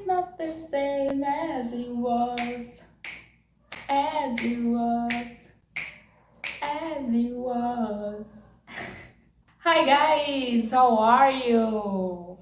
It's not the same as it was, as it was, as it was. Hi guys, how are you?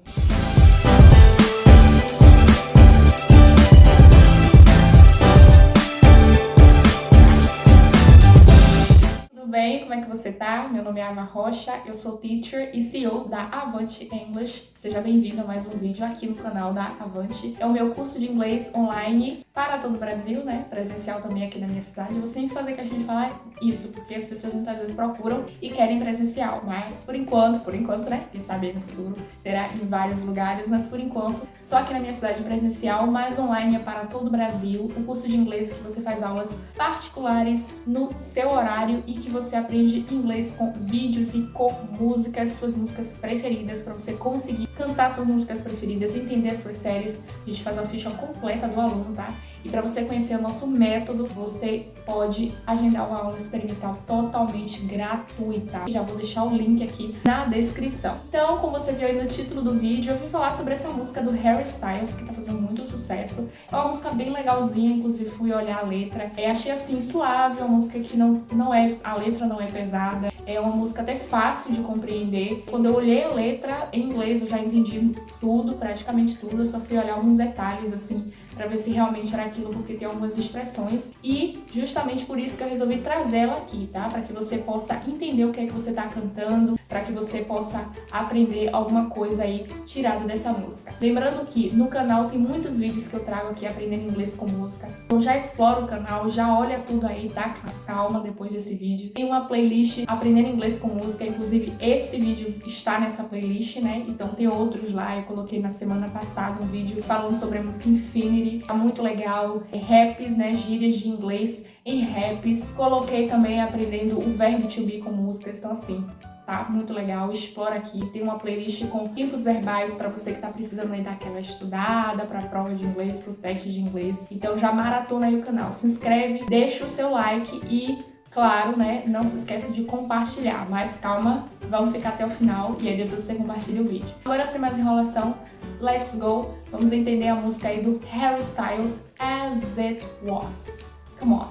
Tudo bem? Como é que você tá? Meu nome é Ava Rocha, eu sou teacher e CEO da Avante English. Seja bem-vindo a mais um vídeo aqui no canal da Avante. É o meu curso de inglês online para todo o Brasil, né? Presencial também aqui na minha cidade. Eu vou sempre fazer que a gente falar isso, porque as pessoas muitas vezes procuram e querem presencial. Mas por enquanto, né? Quem sabe no futuro terá em vários lugares, mas por enquanto só aqui na minha cidade presencial, mas online é para todo o Brasil. O curso de inglês que você faz aulas particulares no seu horário e que você aprende inglês com vídeos e com músicas, suas músicas preferidas, para você conseguir cantar suas músicas preferidas, entender suas séries. A gente faz uma ficha completa do aluno, tá? E para você conhecer o nosso método, você pode agendar uma aula experimental totalmente gratuita. Já vou deixar o link aqui na descrição. Então, como você viu aí no título do vídeo, eu vim falar sobre essa música do Harry Styles, que tá fazendo muito sucesso. É uma música bem legalzinha, inclusive fui olhar a letra. Achei assim, suave, uma música que a letra não é pesada. É uma música até fácil de compreender. Quando eu olhei a letra em inglês, eu já entendi tudo, praticamente tudo. Eu só fui olhar alguns detalhes, assim, para ver se realmente era aquilo, porque tem algumas expressões. E justamente por isso que eu resolvi trazer ela aqui, tá? Para que você possa entender o que é que você tá cantando, para que você possa aprender alguma coisa aí tirada dessa música. Lembrando que no canal tem muitos vídeos que eu trago aqui aprendendo inglês com música. Então já explora o canal, já olha tudo aí, tá? Calma depois desse vídeo. Tem uma playlist aprendendo inglês com música, inclusive esse vídeo está nessa playlist, né? Então tem outros lá, eu coloquei na semana passada um vídeo falando sobre a música Infinity, tá muito legal. Raps, né? Gírias de inglês em raps. Coloquei também aprendendo o verbo to be com músicas, então assim, tá muito legal, explora aqui. Tem uma playlist com tipos verbais para você que tá precisando aí dar aquela estudada para a prova de inglês, pro teste de inglês. Então já maratona aí o canal, se inscreve, deixa o seu like e, claro, né, não se esqueça de compartilhar. Mas calma, vamos ficar até o final e aí depois você compartilha o vídeo. Agora, sem mais enrolação, let's go! Vamos entender a música aí do Harry Styles, As It Was. Come on!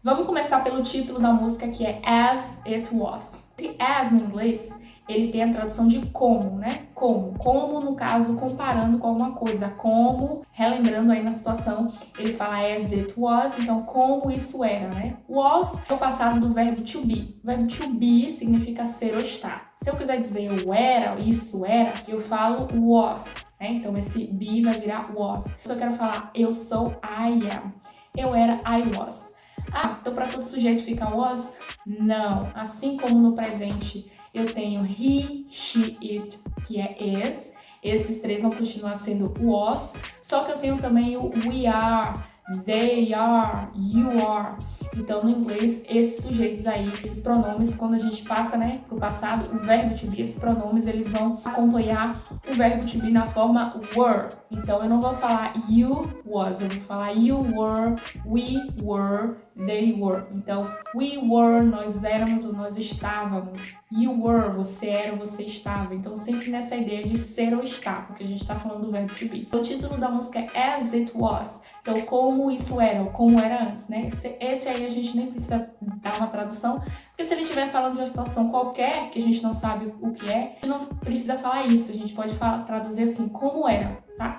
Vamos começar pelo título da música, que é As It Was. Esse as no inglês, ele tem a tradução de como, né? Como no caso, comparando com alguma coisa. Como, relembrando aí na situação, ele fala as it was, então como isso era, né? Was é o passado do verbo to be. O verbo to be significa ser ou estar. Se eu quiser dizer eu era, isso era, eu falo was, né? Então esse be vai virar was. Se eu quero falar eu sou, I am. Eu era, I was. Ah, então para todo sujeito fica was? Não. Assim como no presente eu tenho he, she, it, que é is. Esses três vão continuar sendo was. Só que eu tenho também o we are, they are, you are. Então no inglês, esses sujeitos aí, esses pronomes, quando a gente passa, né, pro passado, o verbo to be, esses pronomes, eles vão acompanhar o verbo to be na forma were. Então eu não vou falar you was, eu vou falar you were, we were, they were. Então, we were, nós éramos ou nós estávamos. You were, você era ou você estava. Então, sempre nessa ideia de ser ou estar, porque a gente está falando do verbo to be. O título da música é As It Was. Então, como isso era, ou como era antes, né? Esse it aí a gente nem precisa dar uma tradução, porque se ele estiver falando de uma situação qualquer, que a gente não sabe o que é, a gente não precisa falar isso. A gente pode traduzir assim, como era, tá?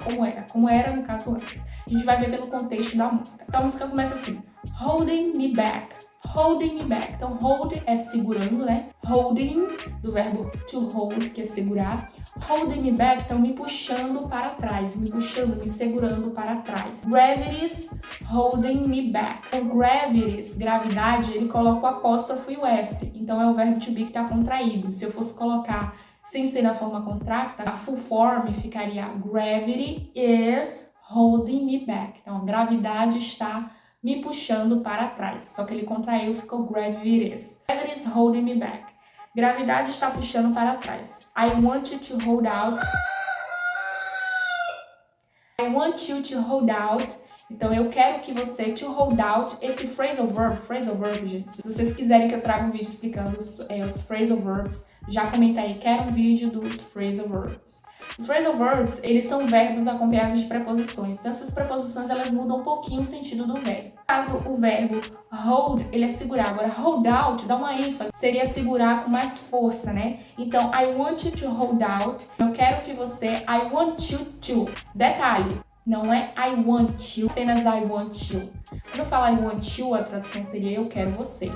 Como era no caso antes. A gente vai ver pelo contexto da música. Então, a música começa assim, holding me back. Holding me back. Então, hold é segurando, né? Holding, do verbo to hold, que é segurar. Holding me back, então me puxando para trás, me puxando, me segurando para trás. Gravity's holding me back. Então, gravity's, gravidade, ele coloca o apóstrofo e o S. Então, é o verbo to be que está contraído. Se eu fosse colocar sem ser na forma contracta, a full form ficaria gravity is holding me back. Então, a gravidade está me puxando para trás. Só que ele contraiu, ficou gravity is. Gravity is holding me back. Gravidade está puxando para trás. I want you to hold out. I want you to hold out. Então, eu quero que você, to hold out, esse phrasal verb, gente. Se vocês quiserem que eu traga um vídeo explicando os phrasal verbs, já comenta aí, quero um vídeo dos phrasal verbs. Os phrasal verbs, eles são verbos acompanhados de preposições. Então, essas preposições, elas mudam um pouquinho o sentido do verbo. No caso, o verbo hold, ele é segurar. Agora, hold out, dá uma ênfase, seria segurar com mais força, né? Então, I want you to hold out. Eu quero que você, I want you to. Detalhe, não é I want you, apenas I want you. Quando eu falar I want you, a tradução seria eu quero você.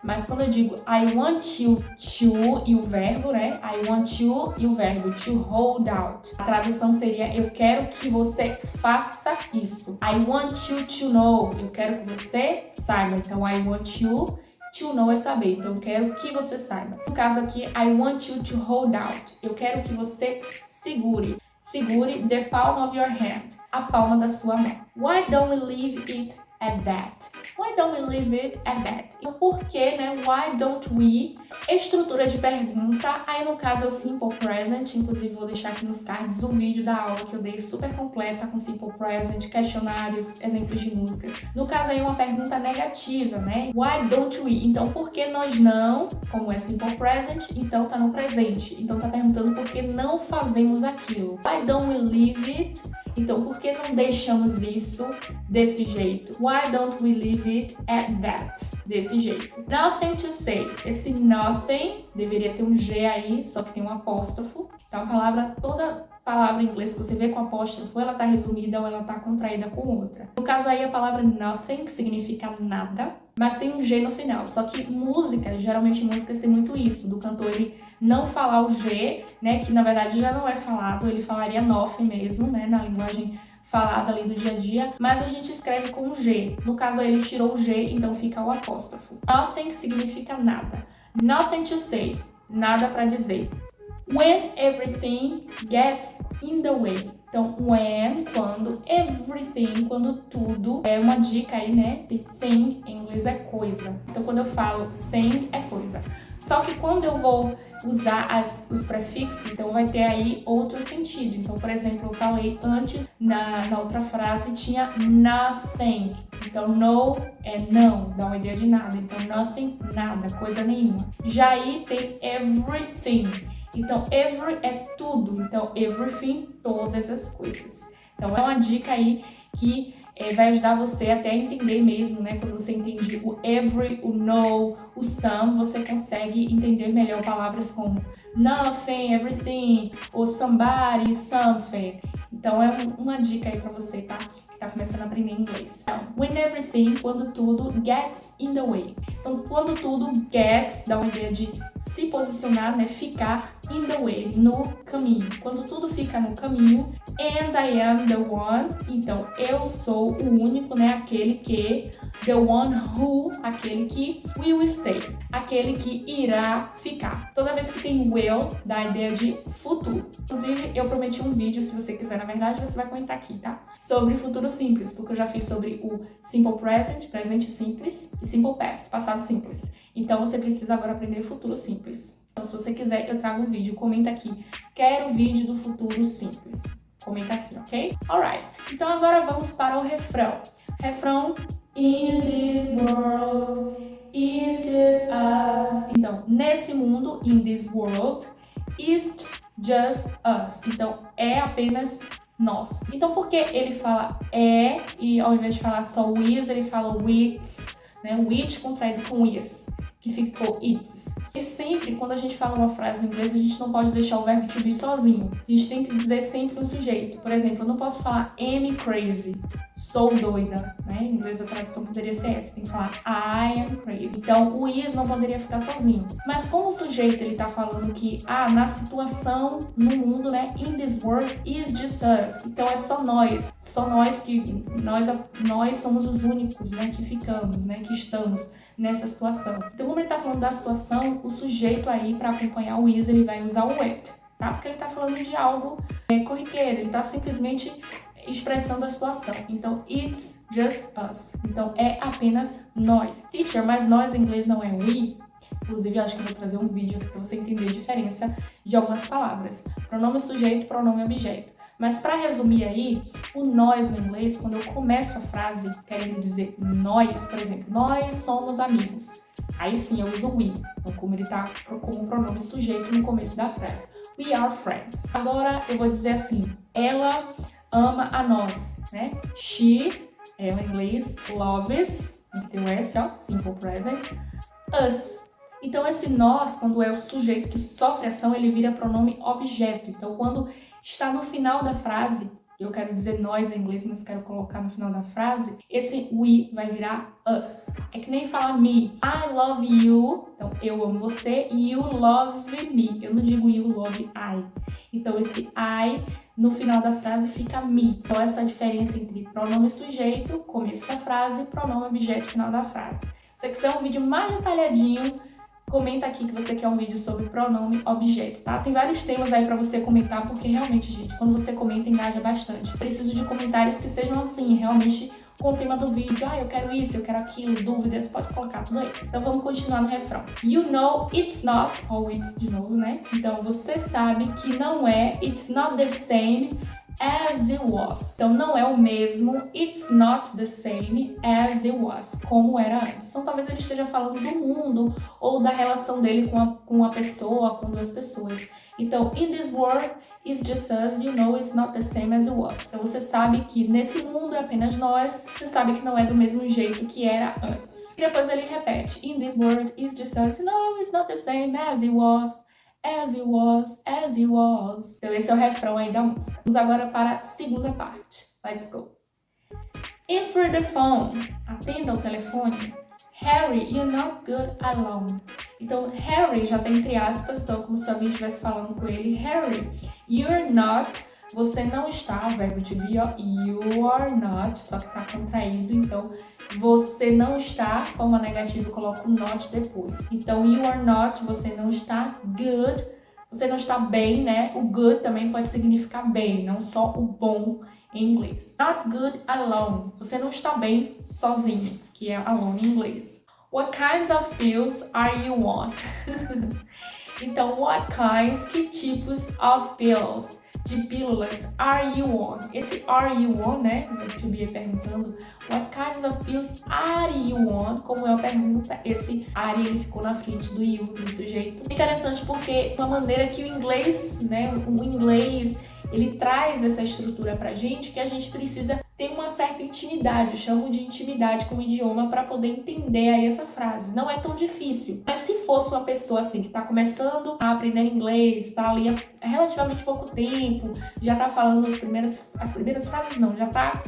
Mas quando eu digo I want you to e o verbo, né? I want you e o verbo to hold out. A tradução seria eu quero que você faça isso. I want you to know. Eu quero que você saiba. Então, I want you to know é saber. Então, eu quero que você saiba. No caso aqui, I want you to hold out. Eu quero que você segure. Segure the palm of your hand. A palma da sua mão. Why don't we leave it at that? Why don't we leave it at that? Então, por que, né? Why don't we? Estrutura de pergunta. Aí, no caso, é o simple present. Inclusive, vou deixar aqui nos cards o vídeo da aula que eu dei super completa com simple present, questionários, exemplos de músicas. No caso, aí, uma pergunta negativa, né? Why don't we? Então, por que nós não? Como é simple present, então tá no presente. Então, tá perguntando por que não fazemos aquilo. Why don't we leave it? Então, por que não deixamos isso desse jeito? Why don't we leave it at that? Desse jeito. Nothing to say. Esse nothing deveria ter um G aí, só que tem um apóstrofo. Então, toda palavra em inglês que você vê com apóstrofo, ela tá resumida ou ela tá contraída com outra. No caso aí, a palavra nothing, que significa nada, mas tem um G no final. Só que música, geralmente músicas tem muito isso, do cantor ele não falar o G, né, que na verdade já não é falado, ele falaria nothing mesmo, né, na linguagem falada ali do dia a dia, mas a gente escreve com um G. No caso aí, ele tirou o G, então fica o apóstrofo. Nothing significa nada. Nothing to say, nada para dizer. When everything gets in the way. Então, when, quando, everything, quando tudo, é uma dica aí, né? E thing, em inglês, é coisa. Então, quando eu falo thing, é coisa. Só que quando eu vou usar os prefixos, então vai ter aí outro sentido. Então, por exemplo, eu falei antes, na outra frase, tinha nothing. Então, no é não, dá uma ideia de nada. Então, nothing, nada, coisa nenhuma. Já aí tem everything. Então, every é tudo. Então, everything, todas as coisas. Então, é uma dica aí que vai ajudar você até a entender mesmo, né? Quando você entende o every, o no, o some, você consegue entender melhor palavras como nothing, everything, ou somebody, something. Então, é uma dica aí pra você, tá? Tá começando a aprender inglês. Então, when everything, quando tudo, gets in the way. Então, quando tudo gets, dá uma ideia de se posicionar, né? Ficar in the way, no caminho. Quando tudo fica no caminho, and I am the one. Então, eu sou o único, né? Aquele que, the one who, aquele que will stay. Aquele que irá ficar. Toda vez que tem will, dá a ideia de futuro. Inclusive, eu prometi um vídeo, se você quiser, na verdade, você vai comentar aqui, tá? Sobre futuro simples, porque eu já fiz sobre o simple present, presente simples, e simple past, passado simples. Então, você precisa agora aprender futuro simples. Então, se você quiser, eu trago um vídeo. Comenta aqui, quero vídeo do futuro simples. Comenta assim, ok? Alright. Então, agora vamos para o refrão. Refrão, in this world, is just us. Então, nesse mundo, in this world, is just us. Então, é apenas nós. Então, por que ele fala é e ao invés de falar só with, ele fala with, né? With contraído com is, que ficou it's. E sempre, quando a gente fala uma frase em inglês, a gente não pode deixar o verbo to be sozinho. A gente tem que dizer sempre o sujeito. Por exemplo, eu não posso falar am crazy, sou doida, né? Em inglês a tradução poderia ser essa, tem que falar I am crazy. Então, o is não poderia ficar sozinho. Mas como o sujeito, ele tá falando que, na situação, no mundo, né? In this world is just us. Então, é só nós que, nós somos os únicos, né? Que ficamos, né? Que estamos nessa situação. Então, como ele tá falando da situação, o sujeito aí, para acompanhar o is, ele vai usar o it, tá? Porque ele tá falando de algo corriqueiro, ele tá simplesmente expressando a situação. Então, it's just us. Então, é apenas nós. Teacher, mas nós em inglês não é we? Inclusive, eu acho que eu vou trazer um vídeo aqui para você entender a diferença de algumas palavras. Pronome sujeito, pronome objeto. Mas para resumir aí, o nós no inglês, quando eu começo a frase querendo dizer nós, por exemplo, nós somos amigos. Aí sim eu uso we, então como ele tá como pronome sujeito no começo da frase. We are friends. Agora eu vou dizer assim, ela ama a nós, né? She, ela em inglês, loves, tem o S, ó, simple present, us. Então esse nós, quando é o sujeito que sofre ação, ele vira pronome objeto. Então quando está no final da frase, eu quero dizer nós em inglês, mas quero colocar no final da frase, esse we vai virar us. É que nem falar me. I love you, então eu amo você, e you love me. Eu não digo you love I. Então esse I no final da frase fica me. Então essa é a diferença entre pronome sujeito, começo da frase, e pronome objeto, final da frase. Se você quiser um vídeo mais detalhadinho, comenta aqui que você quer um vídeo sobre pronome objeto, tá? Tem vários temas aí pra você comentar, porque realmente, gente, quando você comenta, engaja bastante. Preciso de comentários que sejam assim, realmente com o tema do vídeo. Ah, eu quero isso, eu quero aquilo, dúvidas, pode colocar tudo aí. Então vamos continuar no refrão. You know it's not, ou it's de novo, né? Então você sabe que não é, it's not the same as it was. Então não é o mesmo, it's not the same as it was, como era antes. Então talvez ele esteja falando do mundo ou da relação dele com uma pessoa, com duas pessoas. Então, in this world is just us, you know it's not the same as it was. Então você sabe que nesse mundo é apenas nós, você sabe que não é do mesmo jeito que era antes. E depois ele repete, in this world is just us, you know it's not the same as it was. As it was, as it was. Então esse é o refrão aí da música. Vamos agora para a segunda parte. Let's go. Answer the phone. Atenda o telefone. Harry, you're not good alone. Então Harry já tem entre aspas, então é como se alguém estivesse falando com ele. Harry, you're not. Você não está, o verbo to be, ó, you are not, só que está contraído, então você não está, forma negativa, eu coloco not depois. Então, you are not, você não está good, você não está bem, né? O good também pode significar bem, não só o bom em inglês. Not good alone, você não está bem sozinho, que é alone em inglês. What kinds of pills are you on? Então, what kinds, que tipos of pills? De pílulas, are you on? Esse are you on, né? O to be perguntando, what kinds of pills are you on? Como é a pergunta, esse are ele ficou na frente do you, do sujeito. Interessante porque uma maneira que o inglês, né? O inglês, ele traz essa estrutura pra gente que a gente precisa ter uma certa intimidade, eu chamo de intimidade com o idioma para poder entender aí essa frase. Não é tão difícil, mas se fosse uma pessoa assim que está começando a aprender inglês, está ali há relativamente pouco tempo, já está falando as primeiras frases não, já está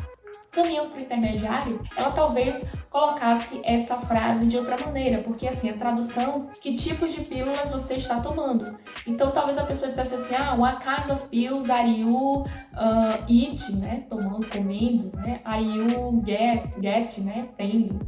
caminhando para o intermediário, ela talvez colocasse essa frase de outra maneira, porque assim, a tradução, que tipos de pílulas você está tomando? Então talvez a pessoa dissesse assim, what kinds of pills are you eating, né, tomando, comendo, né, are you get, né, tendo.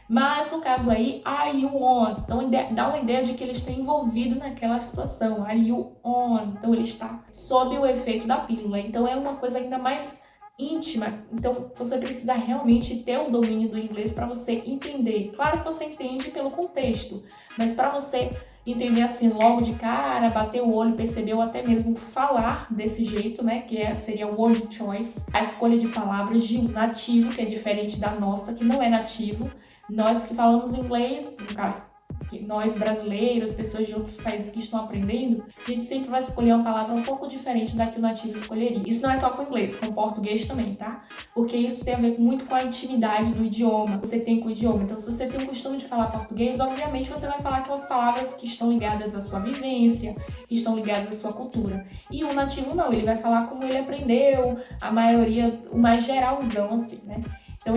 Mas no caso aí, are you on? Então dá uma ideia de que ele está envolvido naquela situação, are you on? Então ele está sob o efeito da pílula, então é uma coisa ainda mais íntima, então você precisa realmente ter o domínio do inglês para você entender. Claro que você entende pelo contexto, mas para você entender assim logo de cara, bater o olho, perceber ou até mesmo falar desse jeito, né, que seria o word choice, a escolha de palavras de um nativo, que é diferente da nossa, que não é nativo. Nós que falamos inglês, no caso, nós brasileiros, pessoas de outros países que estão aprendendo, a gente sempre vai escolher uma palavra um pouco diferente da que o nativo escolheria. Isso não é só com o inglês, com o português também, tá? Porque isso tem a ver muito com a intimidade do idioma, você tem com o idioma. Então, se você tem o costume de falar português, obviamente você vai falar aquelas palavras que estão ligadas à sua vivência, que estão ligadas à sua cultura. E o nativo não, ele vai falar como ele aprendeu, a maioria, o mais geralzão, assim, né? Então,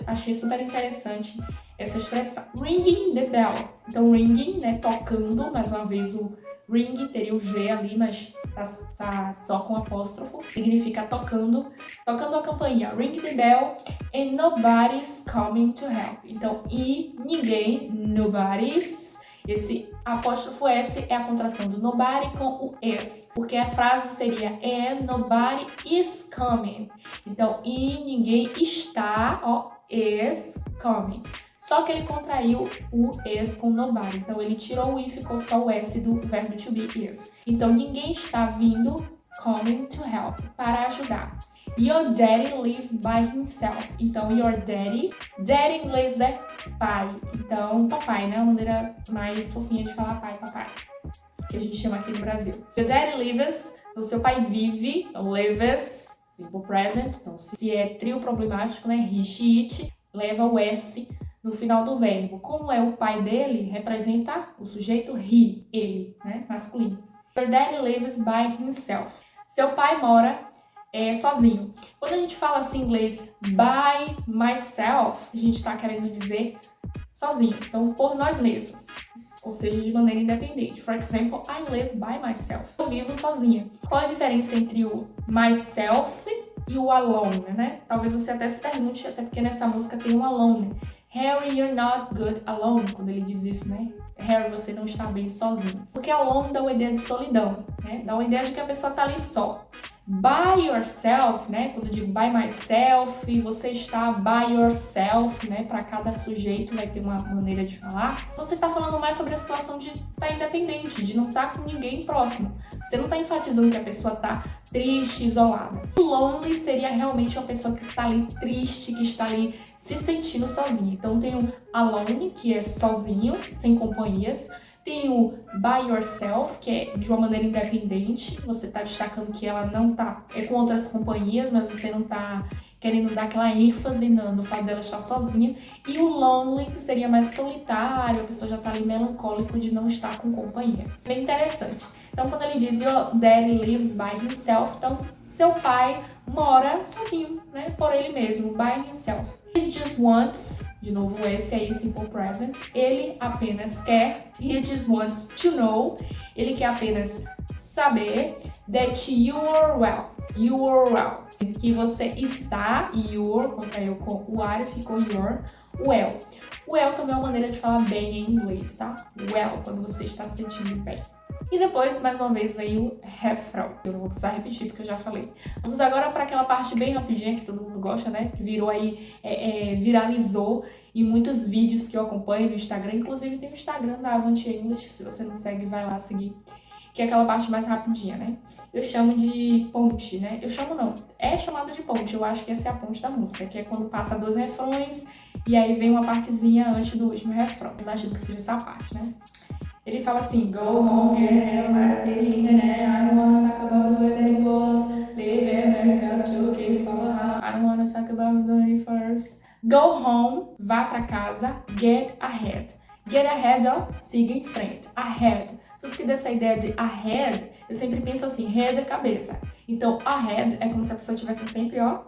achei super interessante essa expressão. Ringing the bell. Então, ringing, né, tocando, mais uma vez o ring teria o G ali, mas tá só com apóstrofo. Significa tocando a campainha. Ring the bell and nobody's coming to help. Então, e ninguém, nobody's. Esse apóstrofo S é a contração do nobody com o is, porque a frase seria and nobody is coming. Então, e ninguém está, ó, is coming. Só que ele contraiu o is com nobody. Então, ele tirou o i e ficou só o s do verbo to be is. Então, ninguém está vindo, coming to help, para ajudar. Your daddy lives by himself. Então, your daddy em inglês é pai. Então, papai, né? Uma maneira mais fofinha de falar pai, papai. que a gente chama aqui no Brasil. Your daddy lives, o seu pai vive, então lives, simple present, então se é trio problemático, né, he, she, it, leva o S no final do verbo. Como é o pai dele, representa o sujeito he, ele, né, masculino. Your daddy lives by himself. Seu pai mora sozinho. Quando a gente fala assim em inglês, by myself, a gente está querendo dizer sozinho, então por nós mesmos, ou seja, de maneira independente. For example, I live by myself. Eu vivo sozinha. Qual a diferença entre o myself e o alone, né? Talvez você até se pergunte, até porque nessa música tem um alone. Harry, you're not good alone, quando ele diz isso, né? Harry, você não está bem sozinho. Porque alone dá uma ideia de solidão, né? Dá uma ideia de que a pessoa está ali só. By yourself, né? Quando eu digo by myself, você está by yourself, né? Para cada sujeito vai ter uma maneira de falar. Você está falando mais sobre a situação de estar independente, de não estar com ninguém próximo. Você não está enfatizando que a pessoa está triste, isolada. Lonely seria realmente uma pessoa que está ali triste, que está ali se sentindo sozinha. Então tem o alone, que é sozinho, sem companhias. Tem o by yourself, que é de uma maneira independente. Você está destacando que ela não está com outras companhias, mas você não está querendo dar aquela ênfase no fato dela estar sozinha. E o lonely, que seria mais solitário, a pessoa já está ali melancólico de não estar com companhia. Bem interessante. Então, quando ele diz your daddy lives by himself, então seu pai mora sozinho, né? Por ele mesmo, by himself. He just wants, de novo esse aí, simple present, ele apenas quer, he just wants to know, ele quer apenas saber that you are well, que você está, your, contraiu com o are, ficou your, well. Well também é uma maneira de falar bem em inglês, tá? Well, quando você está se sentindo bem. E depois, mais uma vez, veio o refrão. Eu não vou precisar repetir, porque eu já falei. Vamos agora para aquela parte bem rapidinha, que todo mundo gosta, né? Que virou aí, viralizou em muitos vídeos que eu acompanho no Instagram. Inclusive, tem o Instagram da Avante English. Se você não segue, vai lá seguir. Que é aquela parte mais rapidinha, né? Eu chamo de ponte, né? Eu chamo não. É chamado de ponte. Eu acho que essa é a ponte da música. Que é quando passa 2 refrões e aí vem uma partezinha antes do último refrão. Eu acho que seja essa parte, né? Ele fala assim, go home, get hell, last lady in the net. I don't wanna talk about the way that it was. Live in America, 2 kids follow how. I don't wanna talk about the 21st. Go home, vá pra casa, get ahead. Get ahead, ó, siga em frente. Ahead. Tudo que dessa ideia de ahead, eu sempre penso assim, head é cabeça. Então, ahead é como se a pessoa estivesse sempre, ó,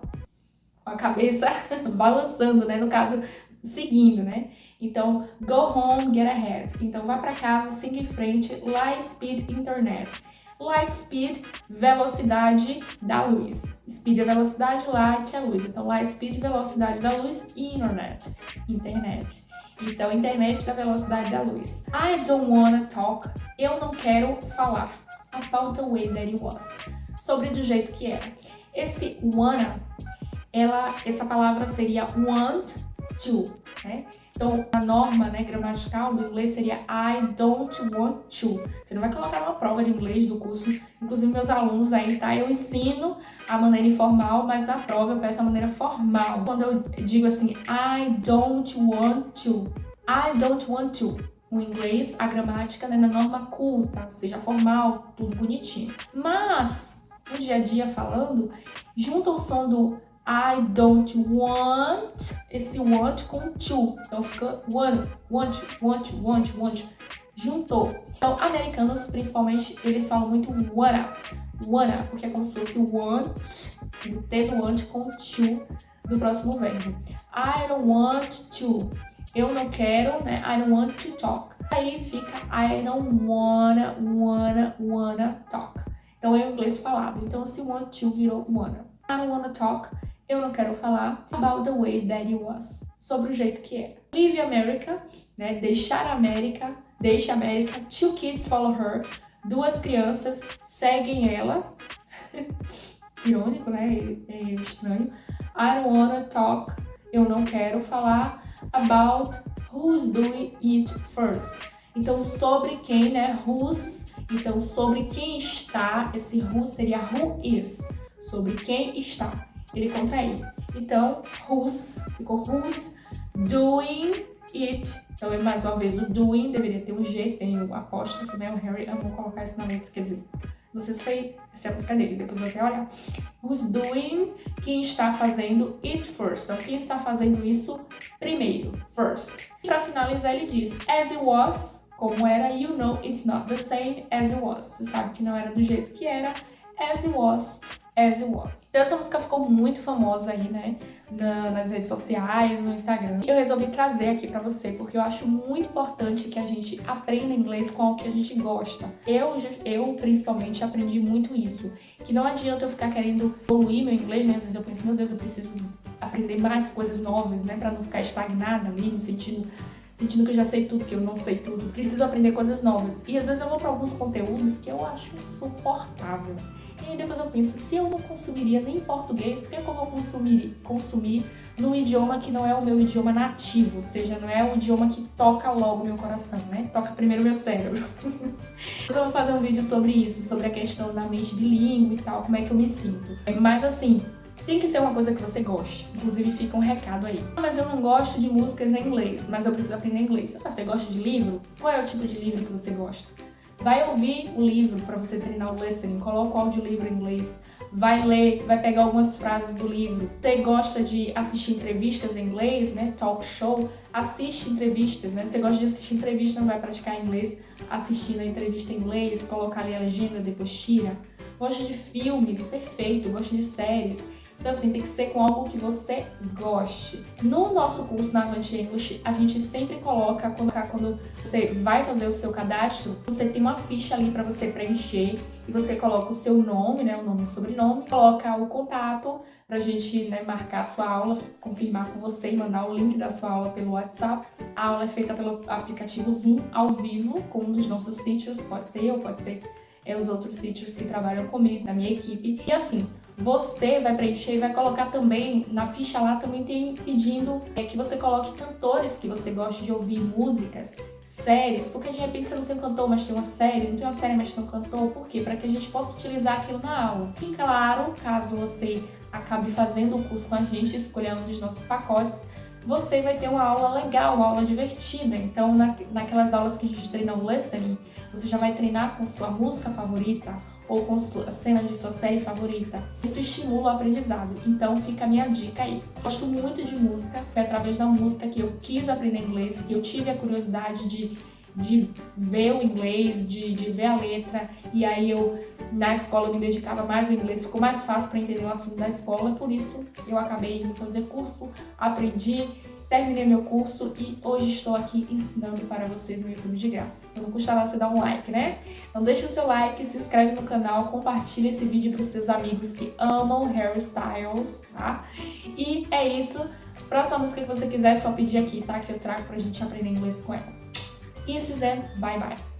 com a cabeça balançando, né? No caso, seguindo, né? Então, go home, get ahead. Então, vá para casa, siga em frente, light speed internet. Light speed, velocidade da luz. Speed é velocidade, light é luz. Então, light speed, velocidade da luz e internet. Então, internet da velocidade da luz. I don't wanna talk. Eu não quero falar. About the way that it was. Sobre do jeito que era. Esse wanna, essa palavra seria want to, né? Então, a norma, né, gramatical do inglês seria I don't want to. Você não vai colocar uma prova de inglês do curso. Inclusive, meus alunos aí, tá? Eu ensino a maneira informal, mas na prova eu peço a maneira formal. Quando eu digo assim, I don't want to. I don't want to. O inglês, a gramática, né, na norma culta, ou seja, formal, tudo bonitinho. Mas, no dia a dia falando, junta o som do I don't want, esse want com to. Então fica want, juntou. Então, americanos, principalmente, eles falam muito wanna, porque é como se fosse want, o T do want com to do próximo verbo. I don't want to. Eu não quero, né? I don't want to talk. Aí fica I don't wanna talk. Então é o inglês falado. Então esse want to virou wanna. I don't wanna talk. Eu não quero falar about the way that it was. Sobre o jeito que era. Leave America, né? Deixar a América. Deixe a América. 2 kids follow her. 2 crianças seguem ela. Irônico, né? É estranho. I don't wanna talk. Eu não quero falar about who's doing it first. Então, sobre quem, né? Who's. Então, sobre quem está. Esse who seria who is. Sobre quem está. Ele contraiu. Então, who's, ficou who's doing it Então, mais uma vez, o doing deveria ter um G, tem o apóstrofo, né? O Harry amou colocar isso na letra, quer dizer, não sei se é a música dele, depois eu vou até olhar. Who's doing, quem está fazendo it first. Então, quem está fazendo isso primeiro, first. E para finalizar, ele diz, as it was, como era, you know it's not the same as it was. Você sabe que não era do jeito que era, as it was, as it was. Então, essa música ficou muito famosa aí, né? Nas redes sociais, no Instagram. Eu resolvi trazer aqui pra você, porque eu acho muito importante que a gente aprenda inglês com o que a gente gosta. Eu principalmente aprendi muito isso. Que não adianta eu ficar querendo evoluir meu inglês, né? Às vezes eu penso, meu Deus, eu preciso aprender mais coisas novas, né? Pra não ficar estagnada ali, me sentindo que eu já sei tudo, que eu não sei tudo. Preciso aprender coisas novas. E às vezes eu vou pra alguns conteúdos que eu acho insuportável. E aí depois eu penso, se eu não consumiria nem em português, por que eu vou consumir num idioma que não é o meu idioma nativo? Ou seja, não é o idioma que toca logo o meu coração, né? Toca primeiro o meu cérebro. Eu vou fazer um vídeo sobre isso, sobre a questão da mente bilíngue e tal, como é que eu me sinto. Mas assim, tem que ser uma coisa que você goste. Inclusive fica um recado aí. Mas eu não gosto de músicas em inglês, mas eu preciso aprender inglês. Ah, você gosta de livro? Qual é o tipo de livro que você gosta? Vai ouvir o livro para você treinar o listening, coloca o audiolivro em inglês, vai ler, vai pegar algumas frases do livro. Você gosta de assistir entrevistas em inglês, né? Talk show, assiste entrevistas, né? Você gosta de assistir entrevista, não vai praticar inglês, assistindo a entrevista em inglês, colocar ali a legenda, depois tira. Gosta de filmes, perfeito, gosta de séries. Então, assim, tem que ser com algo que você goste. No nosso curso na Avante English, a gente sempre coloca, quando você vai fazer o seu cadastro, você tem uma ficha ali para você preencher e você coloca o seu nome, né, o nome e o sobrenome, coloca o contato pra gente, né, marcar a sua aula, confirmar com você e mandar o link da sua aula pelo WhatsApp. A aula é feita pelo aplicativo Zoom, ao vivo, com um dos nossos teachers, pode ser eu, pode ser os outros teachers que trabalham comigo, na minha equipe. E assim, você vai preencher e vai colocar também, na ficha lá também tem pedindo que você coloque cantores que você gosta de ouvir, músicas, séries, porque de repente você não tem um cantor, mas tem uma série, não tem uma série, mas tem um cantor, por quê? Para que a gente possa utilizar aquilo na aula. E claro, caso você acabe fazendo o curso com a gente, escolhendo um dos nossos pacotes, você vai ter uma aula legal, uma aula divertida. Então, naquelas aulas que a gente treina o listening, você já vai treinar com sua música favorita, ou com a cena de sua série favorita. Isso estimula o aprendizado, então fica a minha dica aí. Gosto muito de música, foi através da música que eu quis aprender inglês, que eu tive a curiosidade de ver o inglês, de ver a letra, e aí eu na escola me dedicava mais ao inglês, ficou mais fácil para entender o assunto da escola, por isso eu acabei indo fazer curso, aprendi, terminei meu curso e hoje estou aqui ensinando para vocês no YouTube de graça. Então não custa nada você dar um like, né? Então deixa o seu like, se inscreve no canal, compartilha esse vídeo para os seus amigos que amam Harry Styles, tá? E é isso. Próxima música que você quiser é só pedir aqui, tá? Que eu trago pra gente aprender inglês com ela. Kisses and bye bye.